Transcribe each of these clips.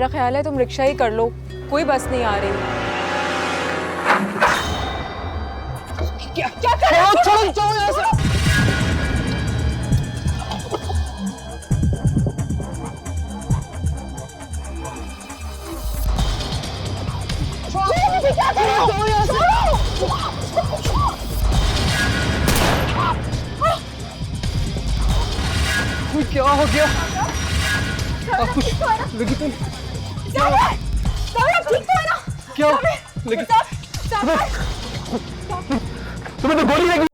मेरा ख्याल है तुम रिक्शा ही कर लो, कोई बस नहीं आ रही। क्या क्या कर रहे हो? छोड़ो छोड़ो यहाँ से। क्या कर रहे हो? यहाँ से। क्या हो गया? आप कुछ लगी तो ठीक तो है ना? क्या लगी? तुम्हें तो गोली लगी।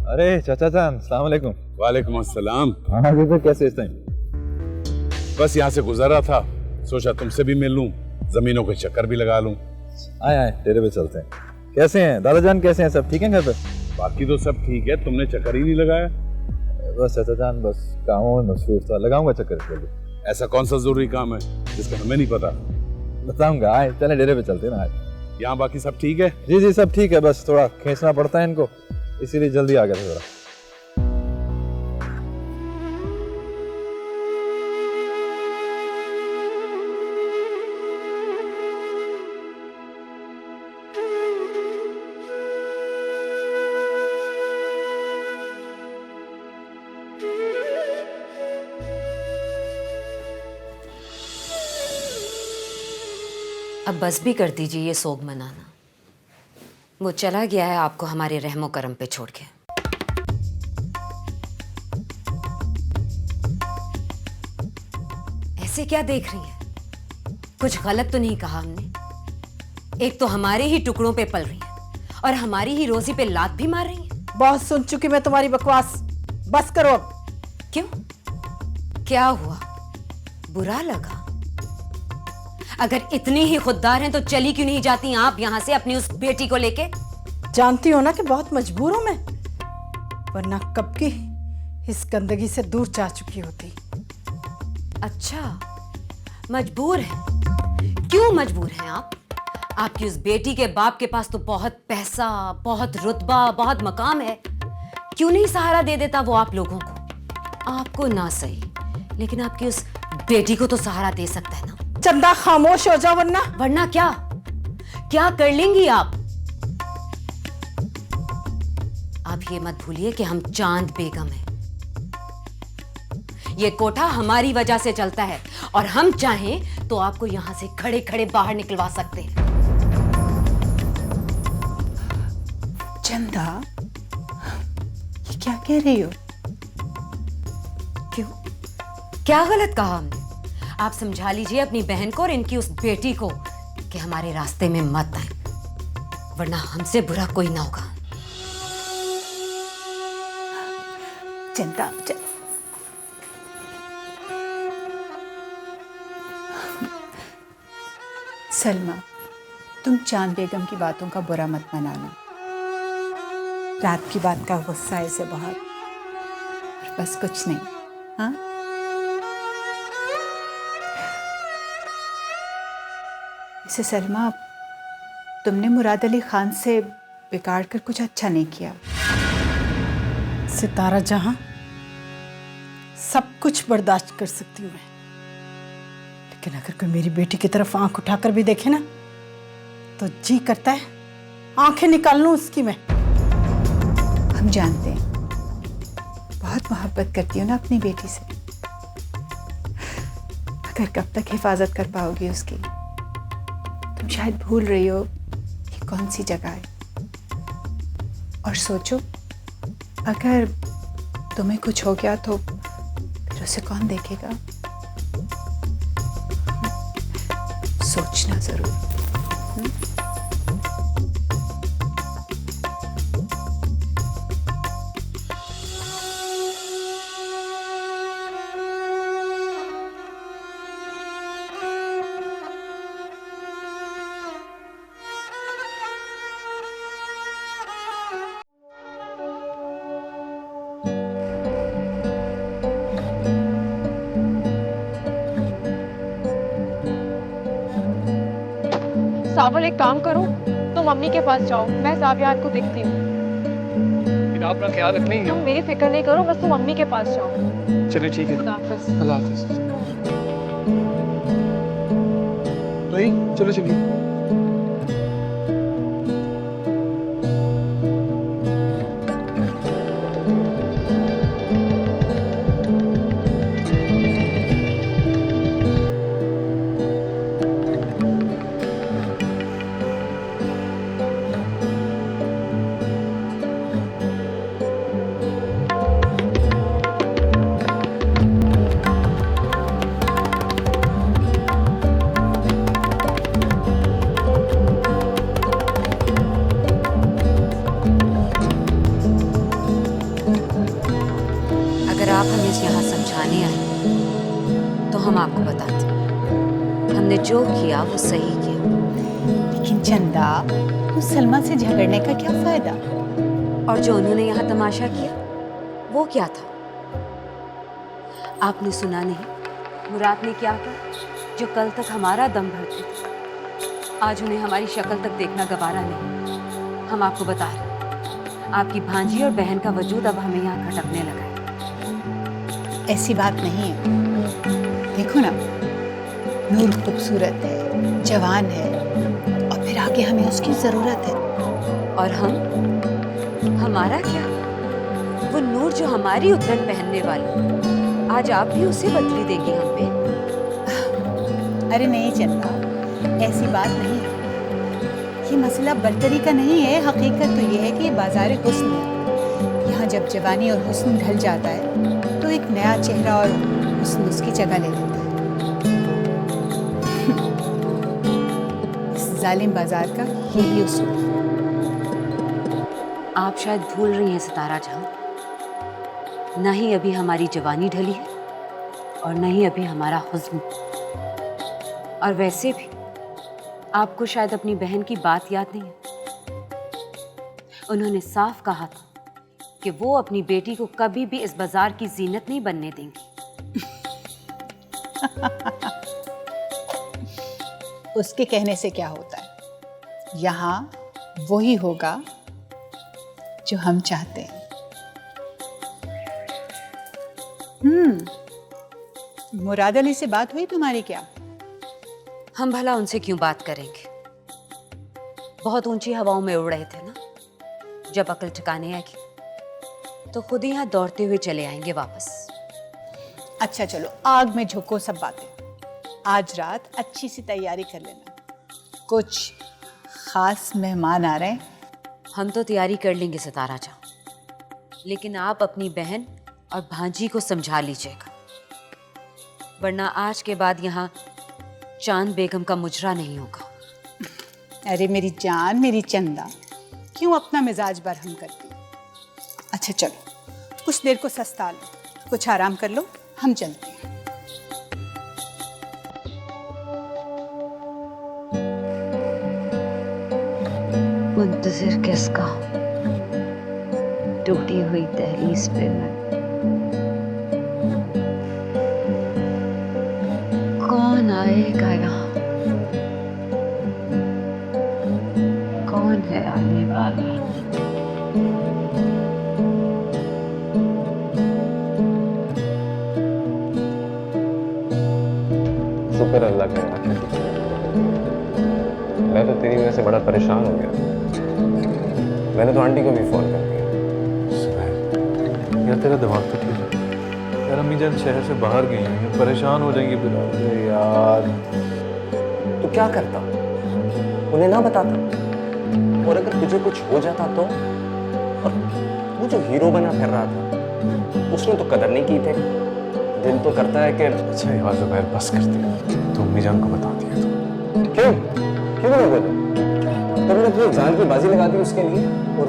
अरे चाचा जान, अस्सलाम वालेकुम। वालेकुम अस्सलाम। खाना भी कैसे इस टाइम? बस यहाँ से गुजर रहा था, सोचा तुमसे भी मिल लूं, जमीनों के चक्कर भी लगा लूं। आए आए डेरे पे चलते हैं। कैसे हैं दादा जान, कैसे हैं सब ठीक हैं घर पे? बाकी तो सब ठीक है, तुमने चक्कर ही नहीं लगाया। बस चाचा जान बस कामों में मसरूफ था, लगाऊंगा चक्कर इसके लिए। ऐसा कौन सा जरूरी काम है जिसका हमें नहीं पता? बताऊंगा, आए चले डेरे पे चलते हैं ना। यहाँ बाकी सब ठीक है? जी जी सब ठीक है, बस थोड़ा खींचना पड़ता है इनको, इसीलिए जल्दी आ गया था थोड़ा। अब बस भी कर दीजिए ये सोग मनाना। वो चला गया है आपको हमारे रहमो करम पे छोड़ के। ऐसे क्या देख रही हैं? कुछ गलत तो नहीं कहा हमने? एक तो हमारे ही टुकड़ों पे पल रही हैं और हमारी ही रोजी पे लात भी मार रही हैं। बहुत सुन चुकी मैं तुम्हारी बकवास, बस करो अब। क्यों? क्या हुआ? बुरा लगा? अगर इतनी ही खुददार हैं तो चली क्यों नहीं जाती आप यहां से अपनी उस बेटी को लेके? जानती हो ना कि बहुत मजबूर हूं मैं, वरना कब की इस गंदगी से दूर जा चुकी होती। अच्छा, मजबूर हैं? क्यों मजबूर हैं आप? आपकी उस बेटी के बाप के पास तो बहुत पैसा, बहुत रुतबा, बहुत मकाम है। क्यों नहीं सहारा दे देता वो आप लोगों को? आपको ना सही, लेकिन आपकी उस बेटी को तो सहारा दे सकता है ना। चंदा खामोश हो जाओ, वरना वरना क्या? क्या कर लेंगी आप? आप ये मत भूलिए कि हम चांद बेगम हैं। ये कोठा हमारी वजह से चलता है और हम चाहें तो आपको यहां से खड़े खड़े बाहर निकलवा सकते हैं। चंदा, ये क्या कह रही हो? क्यों? क्या गलत कहा हमने? आप समझा लीजिए अपनी बहन को और इनकी उस बेटी को कि हमारे रास्ते में मत आए, वरना हमसे बुरा कोई ना होगा। चंदा सलमा, तुम चांद बेगम की बातों का बुरा मत मनाना। रात की बात का गुस्सा है इसे बहुत, बस कुछ नहीं। हाँ, इसे सलमा, तुमने मुराद अली खान से बिगाड़ कर कुछ अच्छा नहीं किया। सितारा जहां सब कुछ बर्दाश्त कर सकती हूँ मैं, लेकिन अगर कोई मेरी बेटी की तरफ आंख उठाकर भी देखे ना तो जी करता है आंखें निकाल लूं उसकी मैं। हम जानते हैं, बहुत मोहब्बत करती हो ना अपनी बेटी से, मगर कब तक हिफाजत कर पाओगी उसकी? तुम शायद भूल रही हो कि कौन सी जगह है। और सोचो, अगर तुम्हें कुछ हो गया तो फिर उसे कौन देखेगा? सोचना जरूर। सावल एक काम करो, तुम मम्मी के पास जाओ, मैं जावियात को देखती हूँ। फिर आप अपना ख्याल रखना ही तुम है। मेरी फिक्र नहीं करो, बस तुम मम्मी के पास जाओ। चलिए ठीक है। खुदा हाफिज। अल्लाह हाफिज। तो ही चलो चलिए। अगर आप हमें यहाँ समझाने आए तो हम आपको बताते हैं, हमने जो किया वो सही किया। लेकिन चंदा, उस सलमा से झगड़ने का क्या फायदा? और जो उन्होंने यहाँ तमाशा किया वो क्या था? आपने सुना नहीं मुराद ने क्या कहा? जो कल तक हमारा दम भरती थी, आज उन्हें हमारी शक्ल तक देखना गवारा नहीं। हम आपको बता रहे हैं, आपकी भांजी और बहन का वजूद अब हमें यहाँ खटकने लगा है। ऐसी बात नहीं है। देखो ना, नूर खूबसूरत है, जवान है, और फिर आगे हमें उसकी जरूरत है। और हमारा क्या? वो नूर जो हमारी उतरन पहनने वाली, आज आप भी उसे बदली देंगी हम पे? अरे नहीं चंदा, ऐसी बात नहीं है। ये मसला बर्तरी का नहीं है। हकीकत तो ये है कि ये बाजार हुस्न है। यहाँ जब जवानी और हुस्न ढल जाता है तो एक नया चेहरा और हुस्न उसकी जगह ले लेता है। इस जालिम बाजार का यही उसूल है। आप शायद भूल रही हैं सितारा जहां, न ही अभी हमारी जवानी ढली है और न ही अभी हमारा हुस्न। और वैसे भी आपको शायद अपनी बहन की बात याद नहीं है। उन्होंने साफ कहा था कि वो अपनी बेटी को कभी भी इस बाजार की जीनत नहीं बनने देंगी। उसके कहने से क्या होता है? यहाँ वही होगा जो हम चाहते हैं। मुराद अली से बात हुई तुम्हारी क्या? हम भला उनसे क्यों बात करेंगे? बहुत ऊंची हवाओं में उड़ रहे थे ना। जब अकल ठिकाने आएगी तो खुद ही यहाँ दौड़ते हुए चले आएंगे वापस। अच्छा चलो, आग में झोंको सब बातें। आज रात अच्छी सी तैयारी कर लेना, कुछ खास मेहमान आ रहे हैं। हम तो तैयारी कर लेंगे सितारा जहां, लेकिन आप अपनी बहन और भांजी को समझा लीजिएगा, वरना आज के बाद यहाँ चांद बेगम का मुजरा नहीं होगा। अरे मेरी जान, मेरी चंदा, क्यों अपना मिजाज बरहम करती? अच्छा चलो, कुछ देर को सस्ता लो, कुछ आराम कर लो, हम चलते हैं। मुंतजिर किसका? टूटी हुई दहलीज पे मैं। कौन आएगा यहाँ? कौन है आने वाला? शुक्र अल्लाह का यार, मैं तो तेरी वजह से बड़ा परेशान हो गया। मैंने तो आंटी को भी फोन कर दिया। यार तेरा दिमाग तो ठीक है यार। अम्मी जान शहर से बाहर गई हैं, परेशान हो जाएंगी फिर। अरे यार तू क्या करता, उन्हें ना बताता? और अगर तुझे कुछ हो जाता तो? और तू जो हीरो बना फिर रहा था, उसने तो कदर नहीं की थे। दिल तो करता है कि अच्छा यार ज़ुबैर बस कर दिया, तो अम्मी जान को बता दिया तो। क्यों क्यों नहीं बोला? तुमने अपनी जान की बाजी लगा दी उसके लिए, और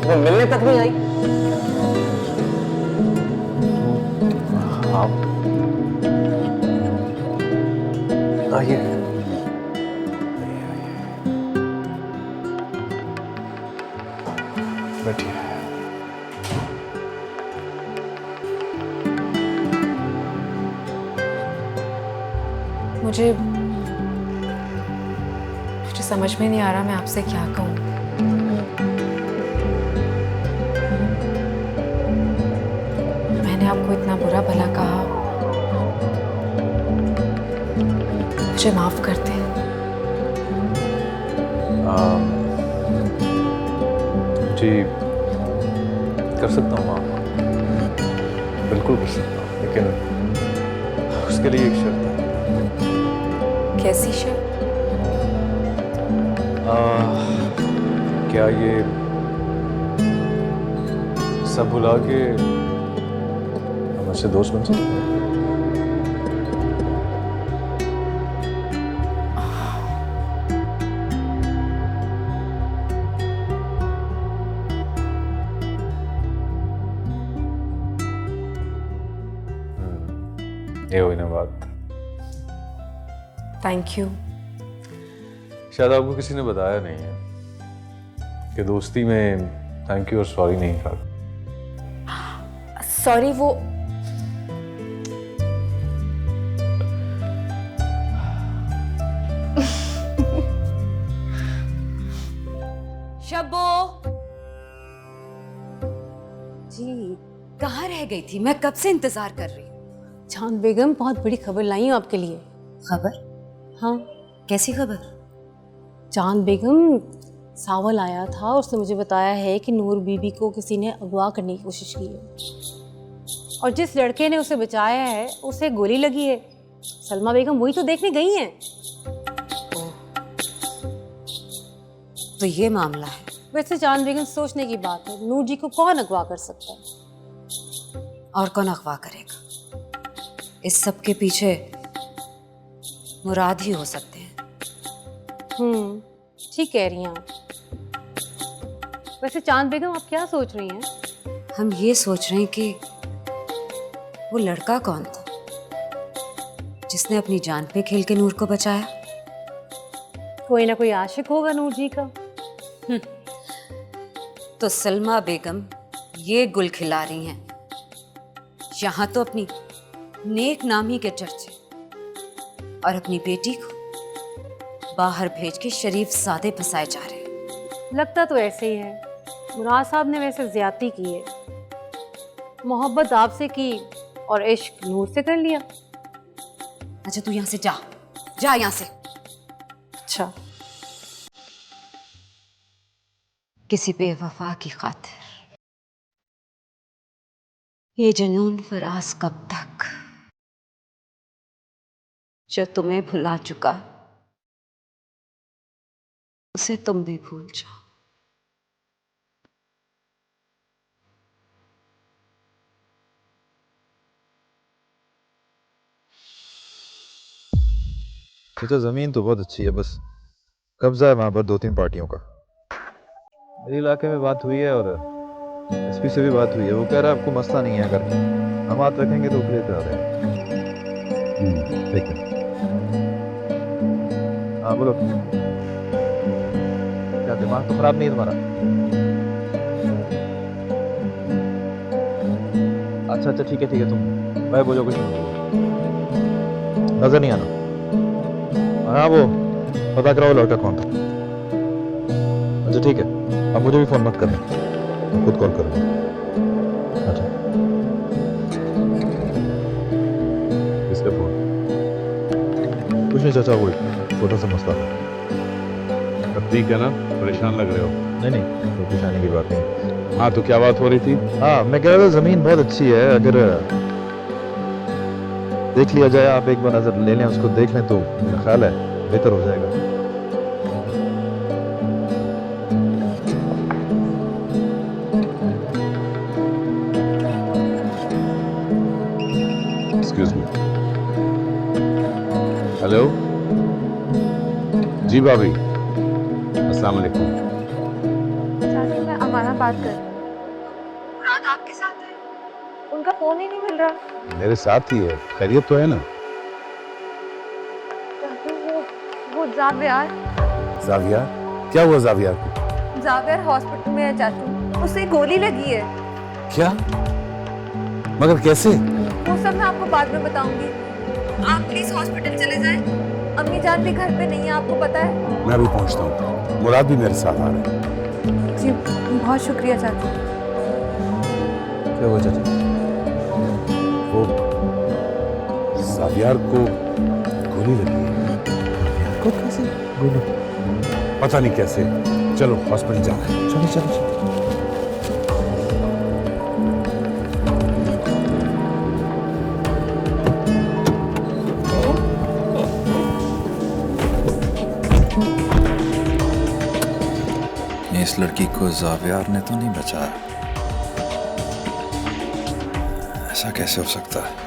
वो मिलने तक नहीं आई। आप आइए। बैठिए। मुझे समझ में नहीं आ रहा मैं आपसे क्या कहूँ। मैंने आपको इतना बुरा भला कहा, मुझे माफ कर दें। जी कर सकता हूँ माफ, बिल्कुल कर सकता हूँ, लेकिन उसके लिए एक शर्त है। कैसी शर्त? क्या ये सब भुला के हम अच्छे दोस्त बन सकते हैं? ये हुई ना बात। Thank you. शायद आपको किसी ने बताया नहीं है कि दोस्ती में थैंक यू और सॉरी नहीं था। सॉरी वो शब्बो जी, कहाँ रह गई थी? मैं कब से इंतजार कर रही हूँ। चांद बेगम, बहुत बड़ी खबर लाई हूँ आपके लिए। खबर? हाँ, कैसी खबर? चांद बेगम, सावल आया था और उसने मुझे बताया है कि नूर बीबी को किसी ने अगवा करने की कोशिश की है और जिस लड़के ने उसे बचाया है उसे गोली लगी है। सलमा बेगम वही तो देखने गई हैं। तो ये मामला है। वैसे चांद बेगम, सोचने की बात है, नूर जी को कौन अगवा कर सकता है? और कौन अगवा करेगा? इस सब के पीछे मुराद ही हो सकते हैं। ठीक कह रही हैं आप। वैसे चांद बेगम, आप क्या सोच रही हैं? हम ये सोच रहे हैं कि वो लड़का कौन था जिसने अपनी जान पे खेल के नूर को बचाया। कोई ना कोई आशिक होगा नूर जी का। तो सलमा बेगम ये गुल खिला रही हैं, यहां तो अपनी नेक नामी के चर्चे और अपनी बेटी को बाहर भेज के शरीफ सादे फंसाए जा रहे हैं। लगता तो ऐसे ही है। मुराद साहब ने वैसे ज्यादती की है, मोहब्बत आपसे की और इश्क नूर से कर लिया। अच्छा तू यहां से जा, जा यहां से। अच्छा, किसी बेवफा की खातिर ये जुनून फराज कब तक, जो तुम्हें भुला चुका उसे तुम भी भूल जाओ। तो ज़मीन तो बहुत अच्छी है, बस कब्जा है वहाँ पर 2-3 पार्टियों का। मेरे इलाके में बात हुई है और एसपी से भी बात हुई है। वो कह रहा है आपको मसला नहीं है, अगर हम हाथ रखेंगे तो प्ले पे आ जाएगा। ठीक है, हाँ बोलो। क्या दिमाग तो खराब नहीं है तुम्हारा? अच्छा अच्छा ठीक है तुम भाई बोलो कुछ नजर नहीं आना। हाँ वो पता कराओ लड़का कौन था। अच्छा ठीक है, अब मुझे भी फोन मत करना, खुद कॉल करूँगा। अच्छा किसका फोन? कुछ नहीं चाचा, वो छोटा सा मसला था। अब ठीक है ना, परेशान लग रहे हो? नहीं कोई परेशानी की बात नहीं। हाँ तो क्या बात हो रही थी? हाँ मैं कह रहा था जमीन बहुत अच्छी है, अगर देख लिया जाए, आप एक बार नजर ले लें, उसको देख लें तो मेरा ख्याल है बेहतर हो जाएगा। Excuse me. हेलो जी भाभी, अस्सलाम वालेकुम। चाची मैं अमाना बात कर रही हूँ। मुराद आपके साथ है? उनका फोन ही नहीं मिल रहा। मेरे साथ ही है, खैरियत तो है ना? चाचू वो जावियार। जावियार? क्या हुआ जावियार को? जावियार हॉस्पिटल में है चाचू, उसे गोली लगी है। क्या? मगर कैसे? वो सब मैं आपको बाद में बताऊंगी। आप प्लीज हॉस्पिटल चले जाएं। अम्मी जान भी घर पे नहीं है, आपको पता है? मैं भी पहुंचता हूँ, मुराद भी मेरे साथ आ रहा है। जी बहुत शुक्रिया चाचा। क्या हुआ चाचा? वो जावियार को गोली लगी है। को कैसे गोली? पता नहीं कैसे। चलो हॉस्पिटल जाना है। चलो चलो चलो। इस लड़की को जावियार ने तो नहीं बचाया? ऐसा कैसे हो सकता है?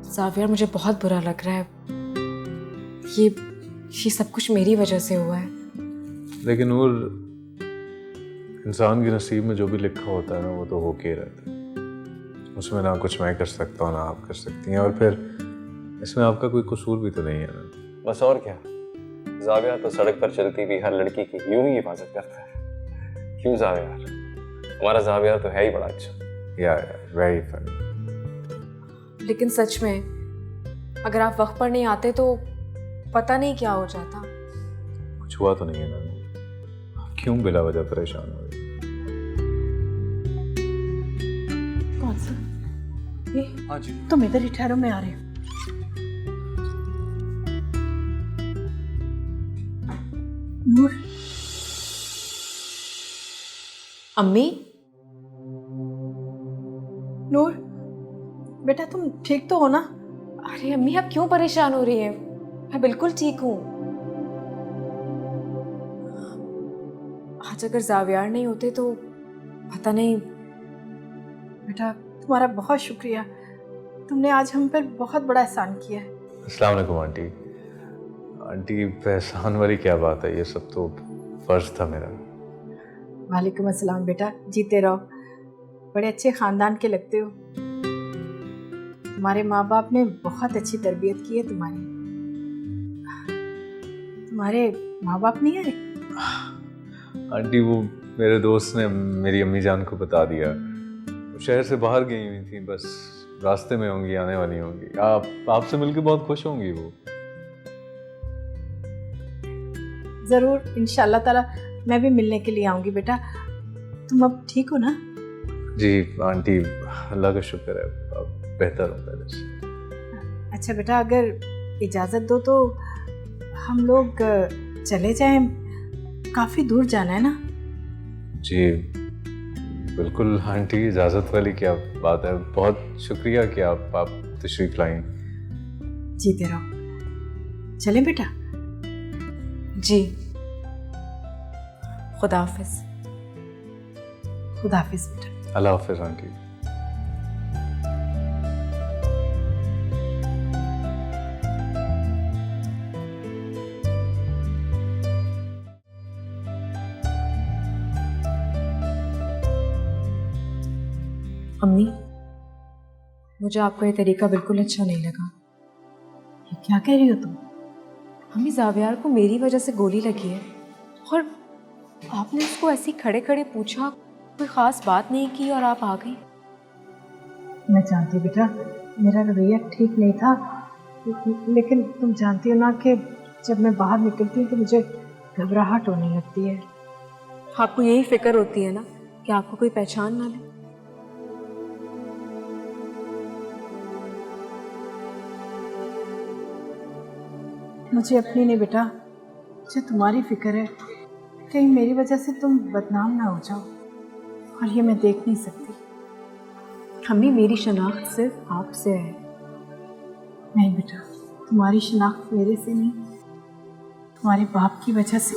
जावियर, मुझे बहुत बुरा लग रहा है। ये सब कुछ मेरी वजह से हुआ है। लेकिन नूर, इंसान के नसीब में जो भी लिखा होता है ना, वो तो होके ही रहता है। उसमें ना कुछ मैं कर सकता हूँ ना आप कर सकती हैं, और फिर इसमें आपका कोई कसूर भी तो नहीं है ना। बस और क्या, जावियार तो सड़क पर चलती हुई हर लड़की की यूं ही हिफाजत करता है। क्यों जावियार? हमारा जावियार तो है ही बड़ा अच्छा। यार वेरी फनी। लेकिन सच में अगर आप वक्त पर नहीं आते तो पता नहीं क्या हो जाता। कुछ हुआ तो नहीं है ना? आप क्यों बिला वजह परेशान हो रही? कौन सा? ये? हाँ जी। तुम इधर ही ठहरो, मैं आ रही हूँ। नूर। अम्मी? नूर, बेटा तुम ठीक तो हो ना? अरे अम्मी, आप क्यों परेशान हो रही हैं? मैं बिल्कुल ठीक हूँ। आज अगर जावियार नहीं होते तो पता नहीं। बेटा तुम्हारा बहुत शुक्रिया, तुमने आज हम पर बहुत बड़ा एहसान किया है। अस्सलाम वालेकुम आंटी। आंटी एहसान वाली क्या बात है, ये सब तो फर्ज था मेरा। वालेकुम अस्सलाम बेटा, जीते रहो। बड़े अच्छे खानदान के लगते हो। तुम्हारे माँ बाप ने बहुत अच्छी तरबियत की है तुम्हारी। तुम्हारे माँ बाप नहीं आए? आंटी वो मेरे दोस्त ने मेरी अम्मी जान को बता दिया, वो शहर से बाहर गई हुई थी, बस रास्ते में होंगी, आने वाली होंगी। आपसे मिलकर बहुत खुश होंगी वो। ज़रूर, इंशाल्लाह ताला मैं भी मिलने के लिए आऊँगी। बेटा तुम अब ठीक हो ना? जी आंटी, अल्लाह का शुक्र है, अब बेहतर हूँ पहले से। अच्छा बेटा, अगर इजाज़त दो तो हम लोग चले जाएं, काफ़ी दूर जाना है ना? जी बिल्कुल आंटी, इजाज़त वाली क्या बात है, बहुत शुक्रिया कि आप तशरीफ़ लाएं। जीते रहो। चलें बेटा? जी, खुदा हाफिज़। खुदा हाफिज़ बेटा। अल्लाह हाफिज़ आंटी। अम्मी, मुझे आपका ये तरीका बिल्कुल अच्छा नहीं लगा। ये क्या कह रही हो तुम? अम्मी, जावियार को मेरी वजह से गोली लगी है और आपने उसको ऐसे खड़े खड़े पूछा, कोई ख़ास बात नहीं की और आप आ गई। मैं जानती बेटा, मेरा रवैया ठीक नहीं था, लेकिन तुम जानती हो ना कि जब मैं बाहर निकलती हूँ तो मुझे घबराहट होने लगती है। आपको यही फिक्र होती है ना कि आपको कोई पहचान ना ले। मुझे अपनी नहीं बेटा, मुझे तुम्हारी फिक्र है, कहीं मेरी वजह से तुम बदनाम ना हो जाओ, और ये मैं देख नहीं सकती। अम्मी, मेरी शनाख्त सिर्फ आपसे है। नहीं बेटा, तुम्हारी शनाख्त मेरे से नहीं, तुम्हारे बाप की वजह से।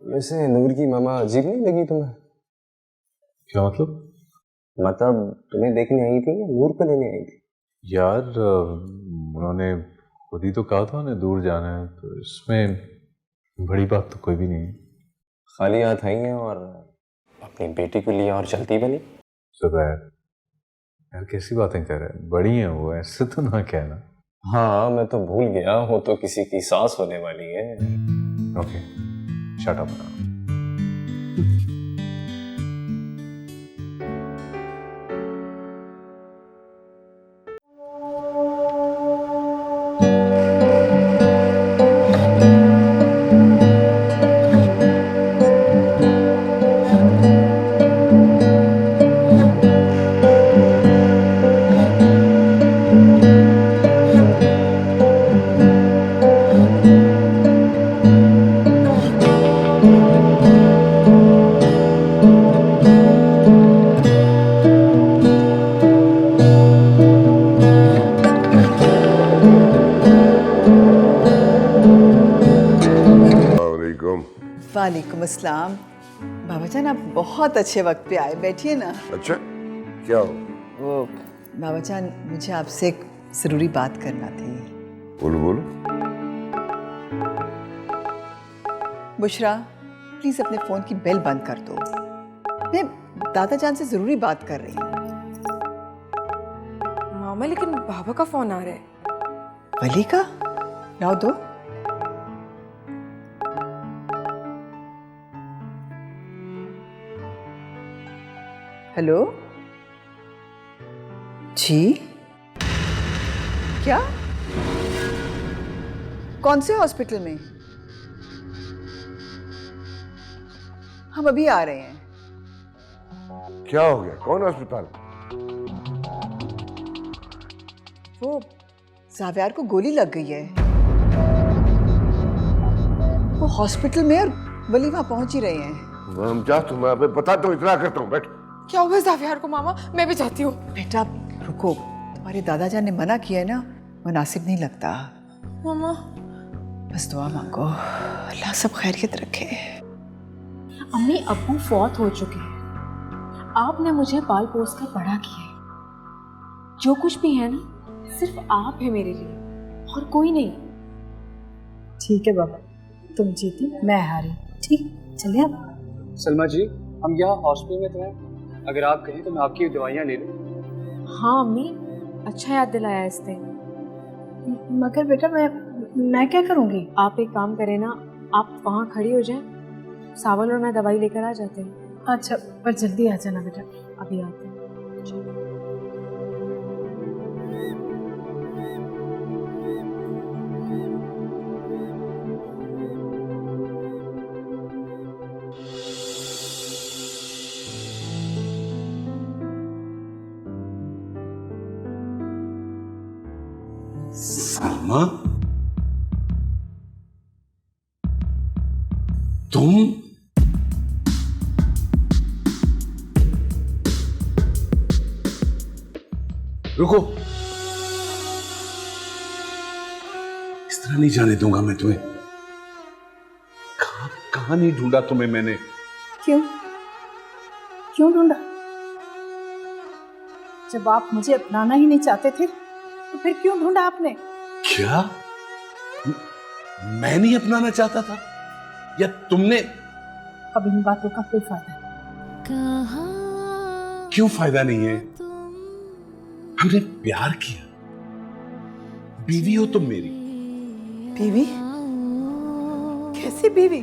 वैसे नूर की मामा अजीब नहीं लगी तुम्हें? क्या मतलब? मतलब तुम्हें देखने आई थी या नूर को लेने आई थी? यार उन्होंने खुद ही तो कहा था उन्हें दूर जाना है, तो इसमें बड़ी बात तो कोई भी नहीं है। खाली हाथ आई हैं और अपनी बेटी के लिए और चलती बनी। सुबह यार कैसी बातें कर रहे हैं, बड़ी हैं वो, ऐसे तो ना कहना। हाँ मैं तो भूल गया, हो तो किसी की सास होने वाली है। Okay shut up. वालेकुम अस्सलाम। बाबा जान आप बहुत अच्छे वक्त पे आए, बैठिए ना। अच्छा क्या हो? वो बाबा जान मुझे आपसे एक ज़रूरी बात करना थी। बोलो बोलो। बुशरा प्लीज़ अपने फ़ोन की बेल बंद कर दो, मैं दादा जान से ज़रूरी बात कर रही हूँ। मामा लेकिन बाबा का फ़ोन आ रहा है। वली का? लाओ दो। हेलो जी, क्या? कौन से हॉस्पिटल में? हम अभी आ रहे हैं। क्या हो गया? कौन अस्पताल? वो जावियार को गोली लग गई है, वो हॉस्पिटल में और वली वहां पहुंच ही रहे हैं। हम जा, तुम्हें अबे बताता हूँ, इतना करता हूँ, बैठ। क्या हुआ जावियार को मामा? मैं भी जाती हूँ। बेटा रुको, तुम्हारे दादाजान ने मना किया है ना, मुनासिब नहीं लगता। मामा बस दुआ मांगो, अल्लाह सब खैरियत रखे। अम्मी अब्बू फौत हो चुके हैं, आपने मुझे पाल पोस कर बड़ा किया है। जो कुछ भी है ना सिर्फ आप है मेरे लिए और कोई नहीं। ठीक है बाबा, तुम जीती मैं हारी। ठीक चलिए अब। सलमा जी हम यहाँ हॉस्पिटल में तो हैं, अगर आप कहें तो मैं आपकी दवाइयाँ ले लूँ। हाँ अम्मी, अच्छा याद दिलाया इसने। मगर बेटा मैं क्या करूँगी? आप एक काम करें ना, आप वहाँ खड़ी हो जाएं, सावल और मैं दवाई लेकर आ जाते हैं। अच्छा पर जल्दी आ जाना बेटा। अभी आते हैं। सलमा, तुम? रुको, इस तरह नहीं जाने दूंगा मैं तुम्हें। कहां नहीं ढूंढा तुम्हें मैंने। क्यों ढूंढा? जब आप मुझे अपनाना ही नहीं चाहते थे तो फिर क्यों ढूंढा आपने? क्या मैं नहीं अपनाना चाहता था या तुमने? अब इन बातों का कोई फायदा नहीं। क्यों फायदा नहीं है? हमने प्यार किया, बीवी हो तुम मेरी। बीवी? कैसी बीवी?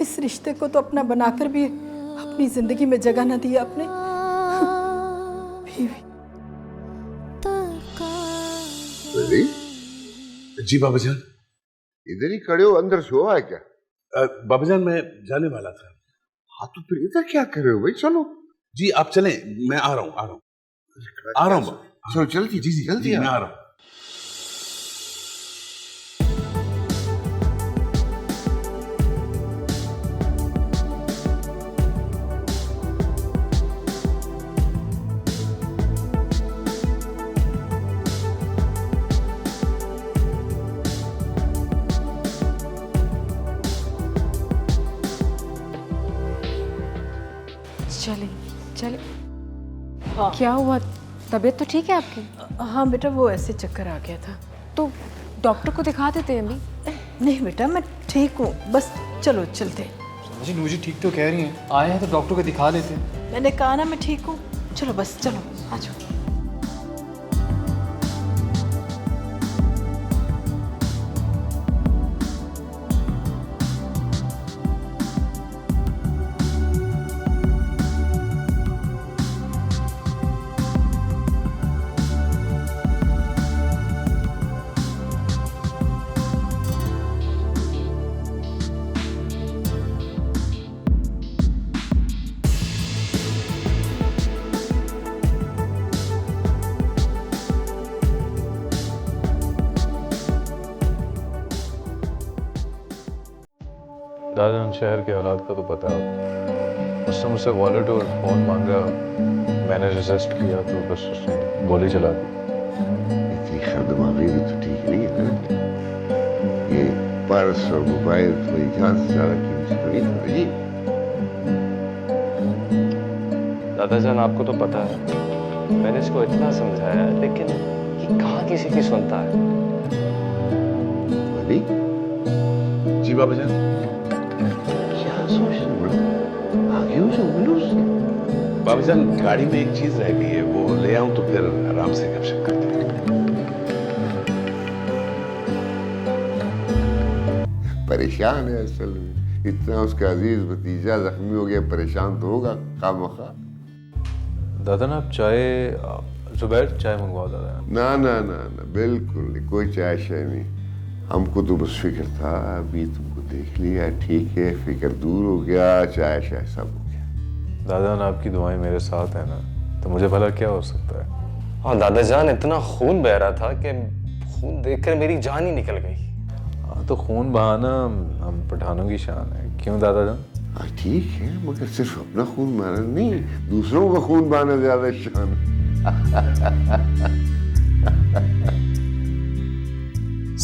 इस रिश्ते को तो अपना बनाकर भी अपनी जिंदगी में जगह न दी आपने। बीवी? जी बाबाजान। इधर ही खड़े हो, अंदर से हो है क्या? बाबाजान मैं जाने वाला था। हाँ तो फिर इधर क्या कर रहे हो भाई? चलो। जी आप चलें, मैं आ रहा हूँ। चलो जल्दी। जी जल्दी मैं आ रहा हूँ। चलिए चलिए। क्या हुआ, तबीयत तो ठीक है आपकी? हाँ बेटा, वो ऐसे चक्कर आ गया था। तो डॉक्टर को दिखा देते अम्मी। नहीं बेटा, मैं ठीक हूँ, बस चलो चलते। जी नूजी ठीक तो कह रही हैं, आए हैं तो डॉक्टर को दिखा लेते हैं। मैंने कहा ना मैं ठीक हूँ, चलो बस चलो, आ जाओ। दादाजान शहर के हालात का तो पता है आपको। उसने मुझसे वॉलेट और फ़ोन मांगा, मैंने रेजिस्ट किया तो बस उसने गोली चला दी। इतनी खरदमागी तो ठीक नहीं है ना। ये पर्स और मोबाइल तुम्हारी जान से ज्यादा कीमती थोड़ी ना जी। दादाजान आपको तो पता है, मैंने इसको इतना समझाया लेकिन ये कहाँ किसी की सुनता है। अली? जी बाबा जान। क्या सोच रहे हो? आगे हो जाओ, मिलो उससे। बाबा जान, गाड़ी में एक चीज रह गई है, वो ले आऊं तो फिर आराम से गपशप करते हैं। परेशान है असल में, इतना उसका अजीज भतीजा जख्मी हो गया, परेशान तो होगा खामखा। दादा ना आप चाय, जुबैर चाय मंगवाओ दादा। ना ना ना ना, बिल्कुल नहीं, कोई चाय शाय नहीं। हमको तो बस फिक्र था, अभी तुमको देख लिया, ठीक है, फिक्र दूर हो गया, चाय शाय सब हो गया। दादा ना आपकी दुआएं मेरे साथ है ना, तो मुझे भला क्या हो सकता है। हाँ दादाजान, इतना खून बह रहा था कि खून देखकर मेरी जान ही निकल गई। हाँ तो खून बहाना हम पठानों की शान है, क्यों दादाजान? हाँ ठीक है, मगर सिर्फ अपना खून बहाना नहीं, दूसरों का खून बहाना ज्यादा शान है।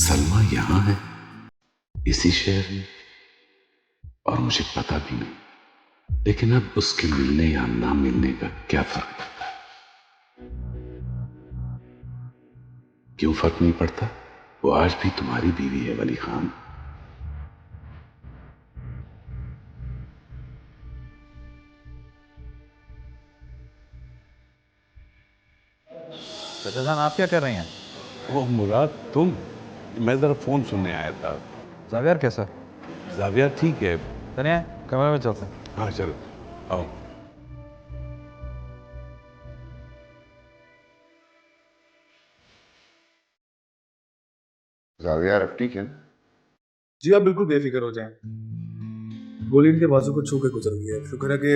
सलमा यहाँ है, इसी शहर में, और मुझे पता भी नहीं। लेकिन अब उसके मिलने या ना मिलने का क्या फर्क पड़ता है? क्यों फर्क नहीं पड़ता? वो आज भी तुम्हारी बीवी है वली खान। चाचा आप क्या कर रहे हैं? ओह मुराद, तुम? मैं जरा फोन सुनने आया था। जावियर कैसा? जाविया ठीक है। चलिए कमरे में चलते हैं। हाँ चलो आओ। जावियार अब ठीक है ना? जी आप बिल्कुल बेफिक्र हो जाएं। गोली इनके बाजू को छू के गुजर गई है, शुक्र है कि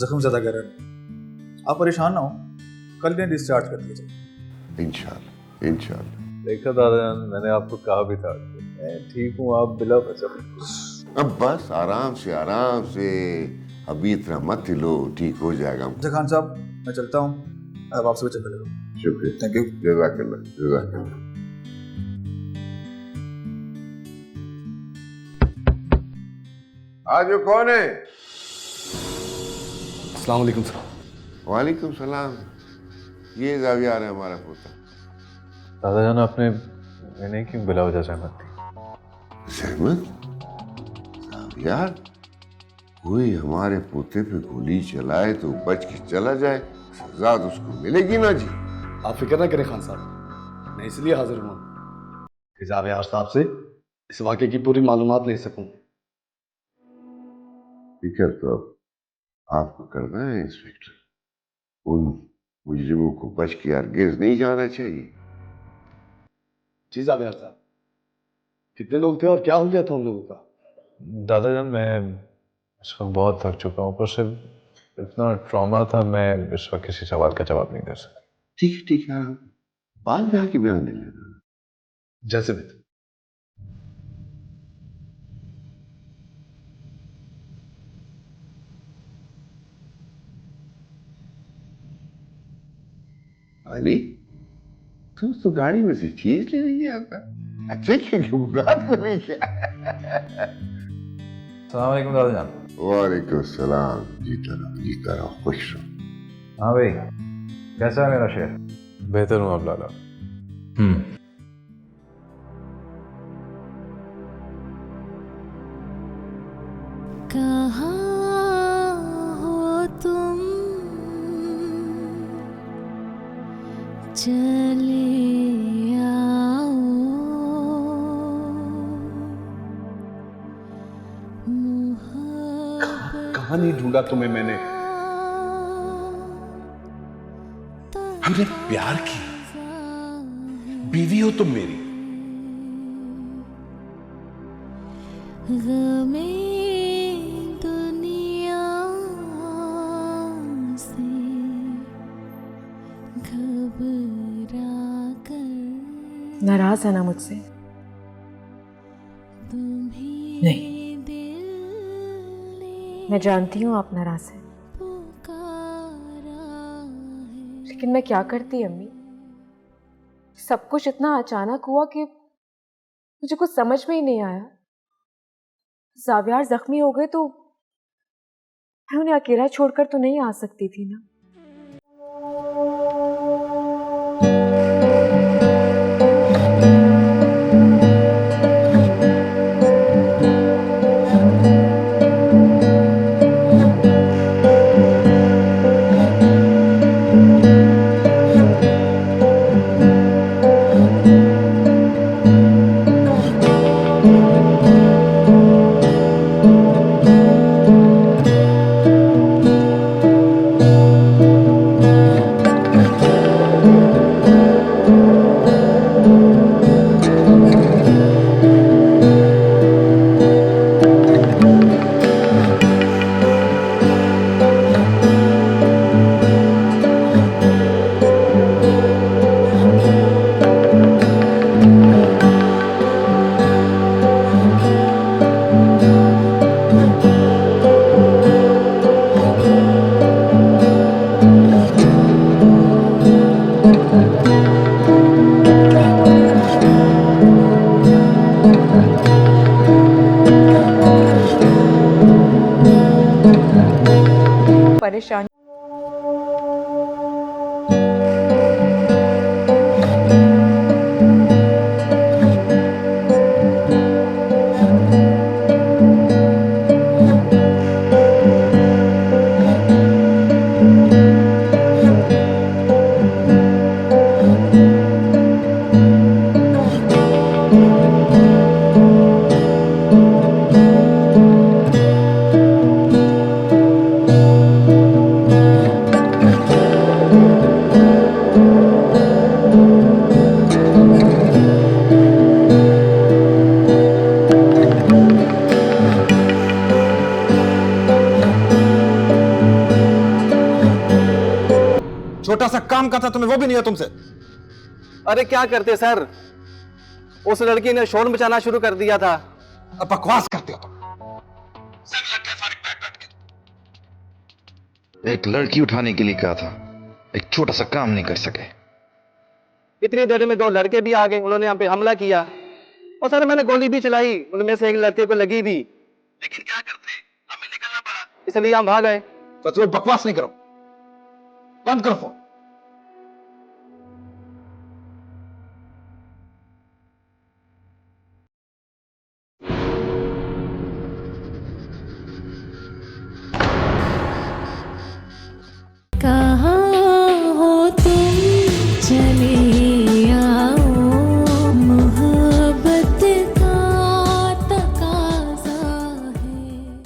जख्म ज्यादा गहरा नहीं। आप परेशान ना हो, कल इन्हें डिस्चार्ज कर दिया जाए। इंशाल्लाह इंशाल्लाह। देखा दादाजान, मैंने आपको कहा भी था मैं ठीक हूँ, आप बिला वजह। अब बस आराम से, अभी इतना मत हिलो, ठीक हो जाएगा। अच्छा खान साहब, मैं चलता हूँ, अब आपसे भी चलने लगा। शुक्रिया, थैंक यू। जज़ाकल्लाह जज़ाकल्लाह। आज कौन है? अस्सलाम वालेकुम सर। वालेकुम सलाम। ये जावियार है हमारा पोता। दादाजान आपने मैंने क्यों बिला वजह सहमत थी? सहमत? जावियार, कोई हमारे पोते पे गोली चलाए तो बच के चला जाए, सजा तो उसको मिलेगी ना जी। आप फिक्र ना करें खान साहब, मैं इसलिए हाजिर हुआ कि जावियार साहब से इस वाक़े की पूरी मालूमात ले सकूं। फिक्र तो आपको करना है इंस्पेक्टर। उन मुजरिमों को बच के हरगिज़ नहीं जाना चाहिए। जी जावियार साहब, कितने लोग थे और क्या हो गया था उन लोगों का? दादाजान मैं इस वक्त बहुत थक चुका हूँ, ऊपर से इतना ट्रॉमा था, मैं इस वक्त किसी सवाल का जवाब नहीं दे सकता। ठीक है, आराम, बाद में आके बयान दे लेना। जैसे भी। अली, तुम तो गाड़ी में से चीज ले नहीं आता। अच्छा, क्योंकि मुराद को नहीं किया। अस्सलाम वालेकुम दादाजान। वालेकुम सलाम। जीता रहो, खुश रहो। हाँ भाई, कैसा है मेरा शेर? बेहतर हूँ आप लाला। कहाँ हो तुम, चले आओ, कहाँ नहीं ढूंढा तुम्हें मैंने। हमने प्यार किया, बीवी हो तुम मेरी। गमे दुनिया से घबरा कर। नाराज है ना मुझसे? नहीं, मैं जानती हूँ आप नाराज हैं, लेकिन मैं क्या करती अम्मी? सब कुछ इतना अचानक हुआ कि मुझे कुछ समझ में ही नहीं आया। जावियार जख्मी हो गए तो मैं उन्हें अकेला छोड़कर तो नहीं आ सकती थी ना। परेशान छोटा सा काम का था तुम्हें, वो भी नहीं है तुमसे। अरे क्या करते सर, उस लड़की ने शोर मचाना शुरू कर दिया था। अब बकवास करते हो तुम। एक लड़की उठाने के लिए कहा था, एक छोटा सा काम नहीं कर सके। इतनी देर में दो लड़के भी आ गए, उन्होंने यहाँ पे हमला किया और सर मैंने गोली भी चलाई, उनमें से एक लड़के को लगी भी, लेकिन क्या करते, हमें निकलना पड़ा, इसलिए हम भाग गए। तो तुम्हें बकवास नहीं करो, बंद करो फोन।